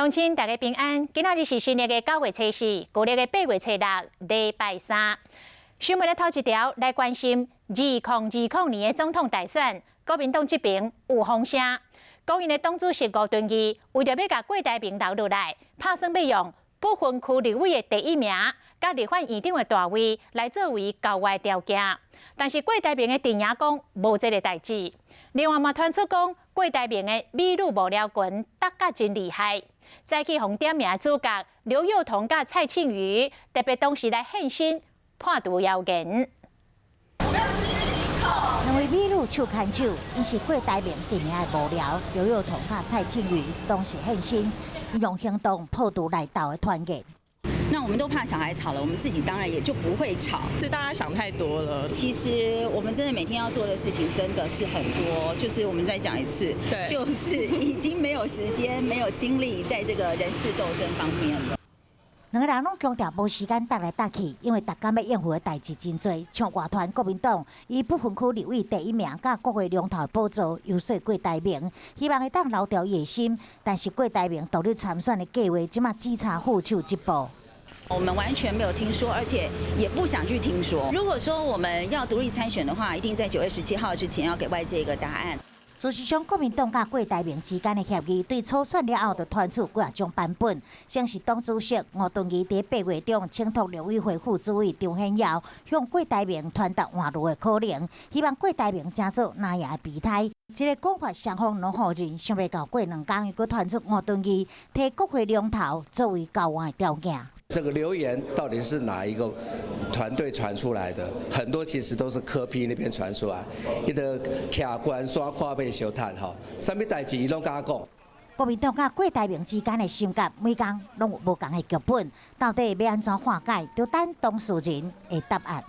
乡亲，大家平安。今仔日是新历的9月初4，旧历的8月初6，礼拜三。新闻的头一条来关心2020年的总统大选，国民党这边有风声，讲因的党主席吴敦义为着要甲郭台铭留落来，打算要用不分区立委的第一名，甲立法院长的大位来作为交外条件。但是郭台铭的阵营讲无这个代志。另外嘛传出讲郭台铭的美女幕僚群打甲真厉害。再去互点名主角刘宥彤甲蔡庆瑜，特别当时来现身判读谣言。两位美女手牵手，伊是郭台铭阵营的幕僚刘宥彤甲蔡庆瑜，当时现身用行动破除来斗的团结。那我们都怕小孩吵了，我们自己当然也就不会吵。是大家想太多了。其实我们真的每天要做的事情真的是很多，就是我们再讲一次，对，就是已经没有时间、没有精力在这个人事斗争方面了。两个人拢强调无时间搭来搭去，因为大家要应付的代志真多。像外团国民党以不分区立委第一名，甲国会龙头宝座游说郭台铭，希望会当留条野心。但是郭台铭独立参选的计划，即马只差付手一步。我们完全没有听说，而且也不想去听说。如果说我们要独立参选的话，一定在9月17号之前要给外界一个答案。事实上，国民党甲郭台铭之间的协议，对初选了后就传出几种版本，像是党主席吴敦义在8月中请托立委会副主委张显尧向郭台铭传达换路的可能，希望郭台铭正做拿亚的备胎。这个讲法双方拢否认，想袂到过2天又搁传出吴敦义替国会龙头作为交换的条件。这个留言到底是哪一个团队传出来的？很多其实都是柯 P 那边传出来，伊个徛关刷看背小摊吼，啥物代志伊拢甲讲。国民党甲郭台铭之间的心结，每天拢有无同的剧本，到底要安怎化解，就等当事人的答案。